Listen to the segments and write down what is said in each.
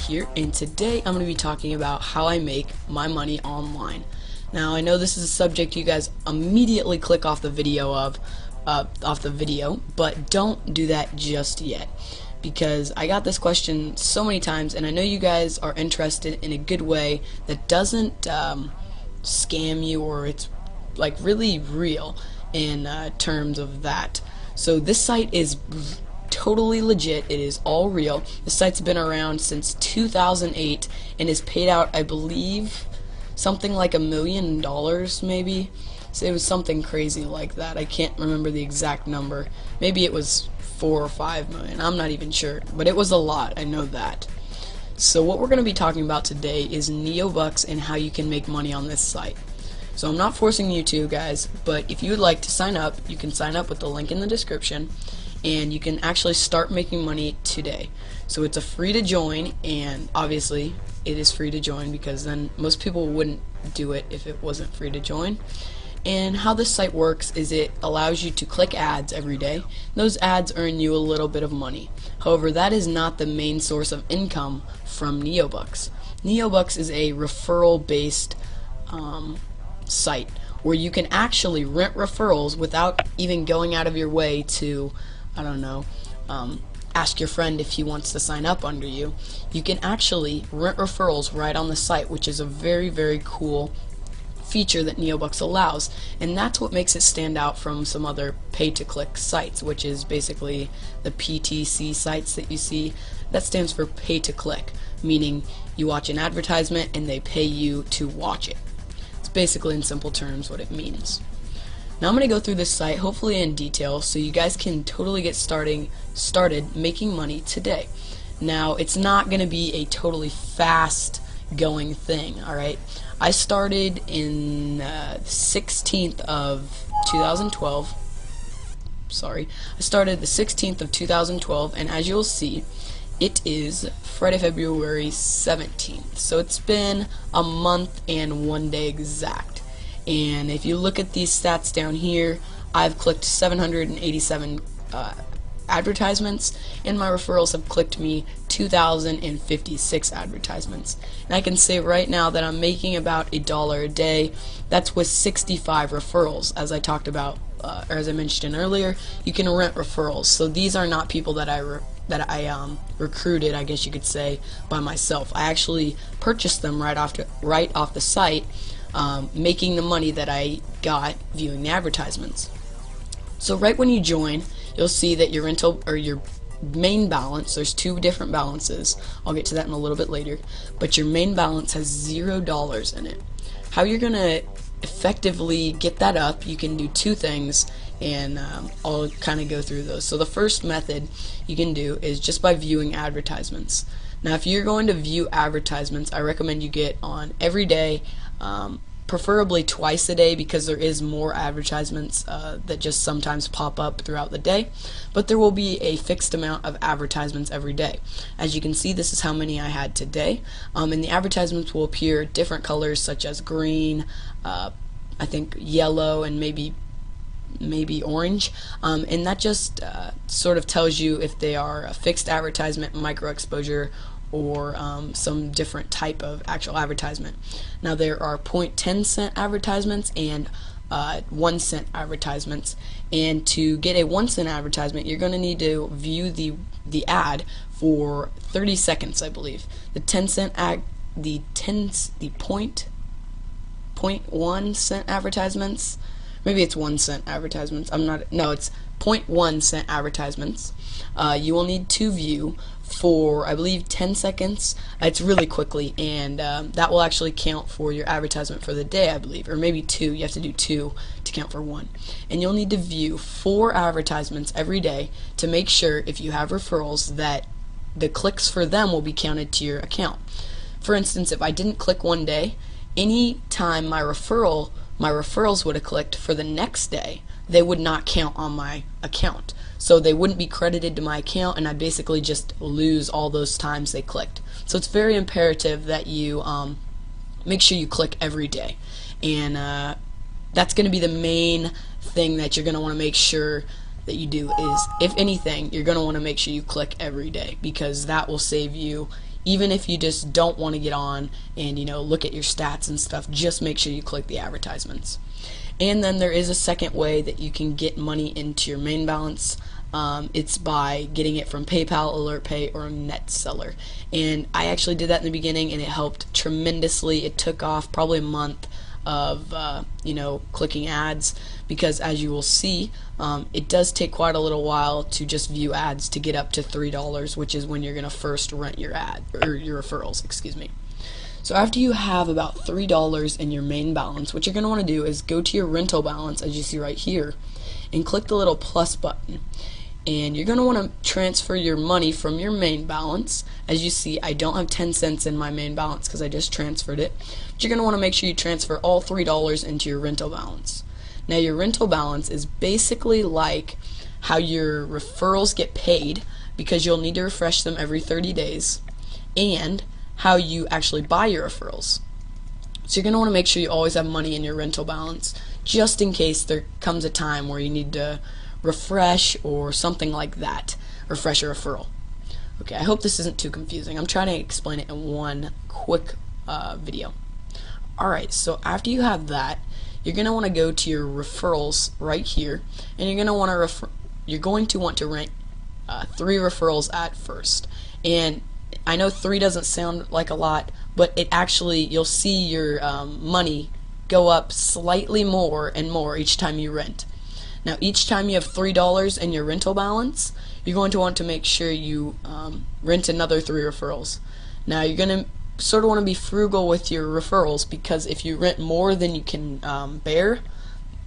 Here, and today I'm going to be talking about how I make my money online. Now I know this is a subject you guys immediately click off the video but don't do that just yet, because I got this question so many times and I know you guys are interested in a good way that doesn't scam you, or it's like really real in terms of that. So this site is totally legit. It is all real. The site's been around since 2008 and has paid out, I believe, something like $1 million, maybe. So it was something crazy like that. I can't remember the exact number. Maybe it was 4 or 5 million. I'm not even sure, but it was a lot. I know that. So what we're going to be talking about today is Neobux and how you can make money on this site. So I'm not forcing you to, guys, but if you would like to sign up, you can sign up with the link in the description, and you can actually start making money today. So it's a free to join, and obviously it is free to join because then most people wouldn't do it if it wasn't free to join. And how this site works is it allows you to click ads every day. Those ads earn you a little bit of money. However, that is not the main source of income from Neobux. Neobux is a referral based site where you can actually rent referrals without even going out of your way to, I don't know, ask your friend if he wants to sign up under you. You can actually rent referrals right on the site, which is a very, very cool feature that Neobux allows, and that's what makes it stand out from some other pay-to-click sites, which is basically the PTC sites that you see. That stands for pay-to-click, meaning you watch an advertisement and they pay you to watch it. It's basically, in simple terms, what it means. Now I'm going to go through this site, hopefully in detail, so you guys can totally get started making money today. Now, it's not going to be a totally fast going thing, alright? I started in 16th of 2012. Sorry. I started the 16th of 2012, and as you'll see, it is Friday, February 17th. So it's been a month and 1 day exact. And if you look at these stats down here, I've clicked 787 advertisements, and my referrals have clicked me 2,056 advertisements. And I can say right now that I'm making about $1 a day. That's with 65 referrals, as I talked about, or as I mentioned earlier. You can rent referrals, so these are not people that I recruited, I guess you could say, by myself. I actually purchased them right off the site, making the money that I got viewing the advertisements. So right when you join, you'll see that your rental, or your main balance, there's two different balances. I'll get to that in a little bit later, but your main balance has $0 in it. How you're gonna effectively get that up, you can do two things, and I'll kind of go through those. So the first method you can do is just by viewing advertisements. Now if you're going to view advertisements, I recommend you get on every day, preferably twice a day, because there is more advertisements that just sometimes pop up throughout the day, but there will be a fixed amount of advertisements every day. As you can see, this is how many I had today, and the advertisements will appear different colors such as green, I think yellow, and maybe orange, and that just sort of tells you if they are a fixed advertisement, micro exposure, or some different type of actual advertisement. Now there are 0.10 cent advertisements and 1 cent advertisements, and to get a 1 cent advertisement you're going to need to view the ad for 30 seconds, I believe. The 10 cent the 0.1 cent advertisements, maybe it's 1 cent advertisements, it's 0.1 cent advertisements, you will need to view for, I believe, 10 seconds. It's really quickly, and that will actually count for your advertisement for the day, I believe, or maybe 2. You have to do 2 to count for 1. And you'll need to view 4 advertisements every day to make sure, if you have referrals, that the clicks for them will be counted to your account. For instance, if I didn't click one day, any time my referrals would have clicked for the next day, they would not count on my account. So they wouldn't be credited to my account, and I basically just lose all those times they clicked. So it's very imperative that you make sure you click every day. And that's going to be the main thing that you're going to want to make sure that you do is, if anything, you're going to want to make sure you click every day, because that will save you. Even if you just don't want to get on and look at your stats and stuff, just make sure you click the advertisements. And then there is a second way that you can get money into your main balance. It's by getting it from PayPal, AlertPay, or NetSeller. And I actually did that in the beginning, and it helped tremendously. It took off probably a month of clicking ads, because as you will see, it does take quite a little while to just view ads to get up to $3, which is when you're going to first rent your ad, or your referrals, excuse me. So after you have about $3 in your main balance, what you're going to want to do is go to your rental balance, as you see right here, and click the little plus button. And you're going to want to transfer your money from your main balance. As you see, I don't have 10 cents in my main balance because I just transferred it. But you're going to want to make sure you transfer all $3 into your rental balance. Now, your rental balance is basically like how your referrals get paid, because you'll need to refresh them every 30 days, and how you actually buy your referrals. So you're going to want to make sure you always have money in your rental balance, just in case there comes a time where you need to refresh or something like that, refresh a referral. Okay, I hope this isn't too confusing. I'm trying to explain it in one quick video. Alright, so after you have that, you're going to want to go to your referrals right here, and you're going to want to rent 3 referrals at first. And I know 3 doesn't sound like a lot, but it actually, you'll see your money go up slightly more and more each time you rent. Now, each time you have $3 in your rental balance, you're going to want to make sure you rent another 3 referrals. Now, you're going to sort of want to be frugal with your referrals, because if you rent more than you can bear,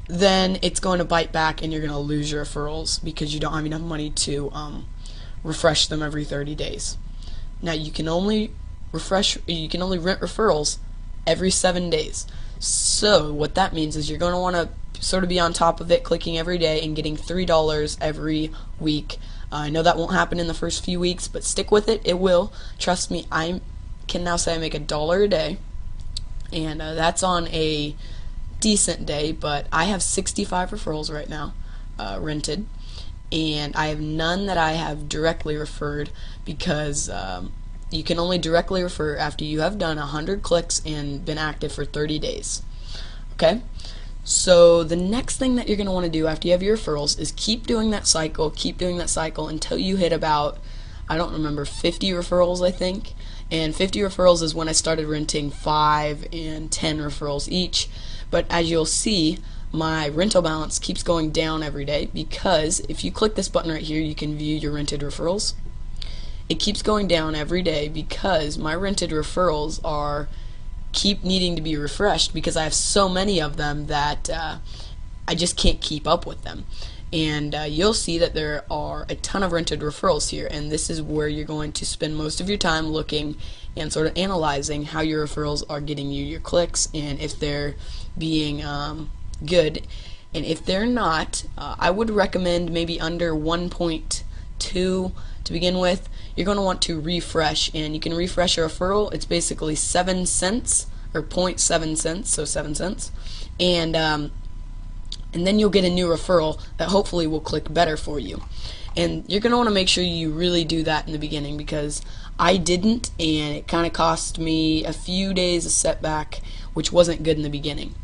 then it's going to bite back and you're going to lose your referrals because you don't have enough money to refresh them every 30 days. Now, you can only rent referrals every 7 days. So what that means is you're going to want to sort of be on top of it, clicking every day and getting $3 every week. I know that won't happen in the first few weeks, but stick with it. It will. Trust me, I can now say I make $1 a day, and that's on a decent day, but I have 65 referrals right now rented, and I have none that I have directly referred, because you can only directly refer after you have done 100 clicks and been active for 30 days. Okay? So the next thing that you're going to want to do after you have your referrals is keep doing that cycle until you hit about, I don't remember, 50 referrals, I think. And 50 referrals is when I started renting 5 and 10 referrals each. But as you'll see, my rental balance keeps going down every day, because if you click this button right here, you can view your rented referrals. It keeps going down every day because my rented referrals keep needing to be refreshed, because I have so many of them that I just can't keep up with them. And you'll see that there are a ton of rented referrals here, and this is where you're going to spend most of your time looking and sort of analyzing how your referrals are getting you your clicks, and if they're being good. And if they're not, I would recommend maybe under 1.2 to begin with. You're going to want to refresh, and you can refresh a referral. It's basically 7 cents, or 0.7 cents, so 7 cents, and then you'll get a new referral that hopefully will click better for you. And you're going to want to make sure you really do that in the beginning, because I didn't, and it kind of cost me a few days of setback, which wasn't good in the beginning.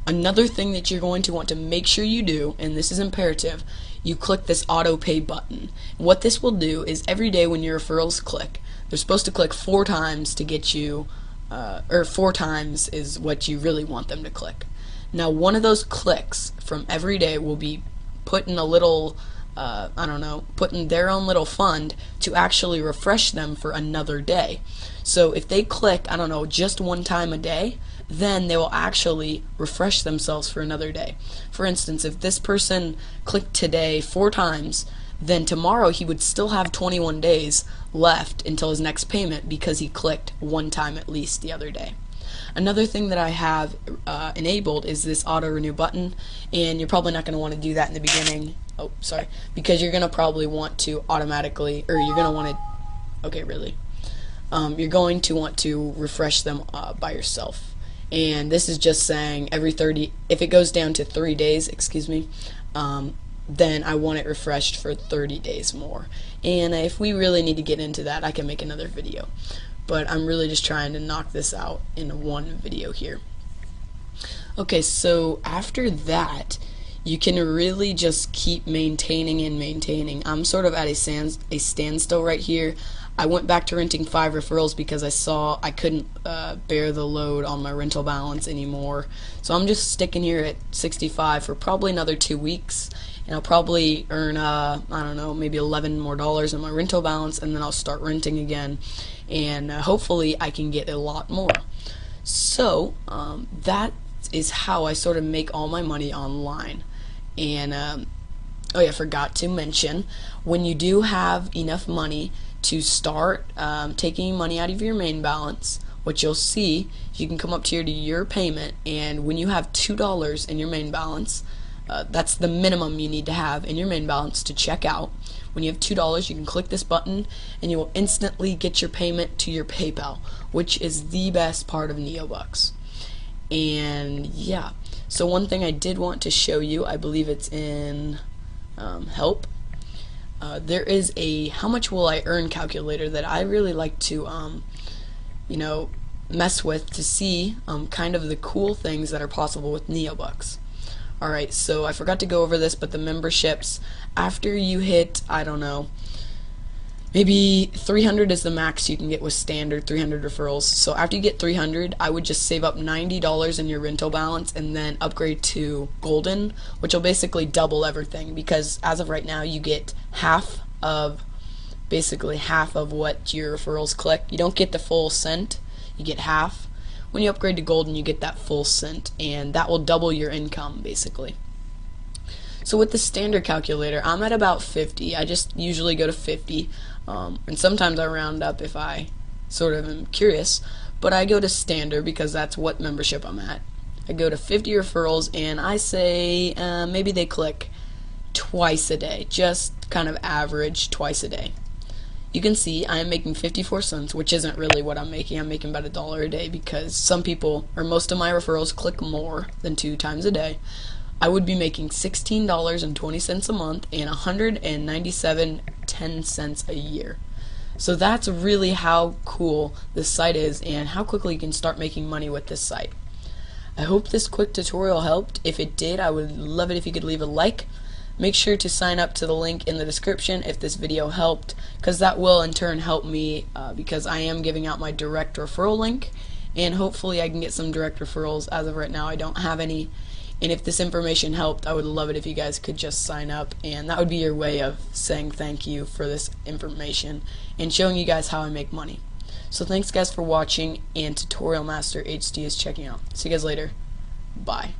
Another thing that you're going to want to make sure you do, and this is imperative, you click this auto pay button. And what this will do is every day when your referrals click, they're supposed to click 4 times to get you, or 4 times is what you really want them to click. Now, one of those clicks from every day will be put in a little, put in their own little fund to actually refresh them for another day. So if they click, just 1 time a day, then they will actually refresh themselves for another day. For instance, if this person clicked today 4 times, then tomorrow he would still have 21 days left until his next payment, because he clicked 1 time at least the other day. Another thing that I have enabled is this auto renew button, and you're probably not going to want to do that in the beginning. Oh, sorry, because you're going to probably want to automatically, or you're going to want to, you're going to want to refresh them by yourself. And this is just saying every 30, if it goes down to 3 days, then I want it refreshed for 30 days more. And if we really need to get into that, I can make another video. But I'm really just trying to knock this out in one video here. Okay, so after that, you can really just keep maintaining and maintaining. I'm sort of at a standstill right here. I went back to renting 5 referrals because I saw I couldn't bear the load on my rental balance anymore. So I'm just sticking here at 65 for probably another 2 weeks, and I'll probably earn I don't know, maybe $11 more on my rental balance, and then I'll start renting again, and hopefully I can get a lot more. So that is how I sort of make all my money online. And oh yeah, I forgot to mention, when you do have enough money to start taking money out of your main balance, what you'll see, you can come up here to your payment, and when you have $2 in your main balance, that's the minimum you need to have in your main balance to check out. When you have $2, you can click this button and you will instantly get your payment to your PayPal, which is the best part of Neobux. And yeah, so one thing I did want to show you, I believe it's in help. There is a how much will I earn calculator that I really like to you know, mess with to see kind of the cool things that are possible with Neobux. Alright, so I forgot to go over this, but the memberships, after you hit, I don't know, maybe 300 is the max you can get with standard 300 referrals. So after you get 300, I would just save up $90 in your rental balance and then upgrade to golden, which will basically double everything, because as of right now you get basically half of what your referrals click. You don't get the full cent, you get half. When you upgrade to golden, you get that full cent, and that will double your income basically. So with the standard calculator, I'm at about 50. I just usually go to 50, and sometimes I round up if I sort of am curious, but I go to standard because that's what membership I'm at. I go to 50 referrals, and I say maybe they click twice a day, just kind of average twice a day. You can see I am making 54 cents, which isn't really what I'm making. I'm making about $1 a day because some people, or most of my referrals, click more than 2 times a day. I would be making $16.20 a month and $197.10 a year. So that's really how cool this site is and how quickly you can start making money with this site. I hope this quick tutorial helped. If it did, I would love it if you could leave a like. Make sure to sign up to the link in the description if this video helped, because that will in turn help me because I am giving out my direct referral link, and hopefully I can get some direct referrals. As of right now, I don't have any, and if this information helped, I would love it if you guys could just sign up, and that would be your way of saying thank you for this information and showing you guys how I make money. So thanks guys for watching, and Tutorial Master HD is checking out. See you guys later. Bye.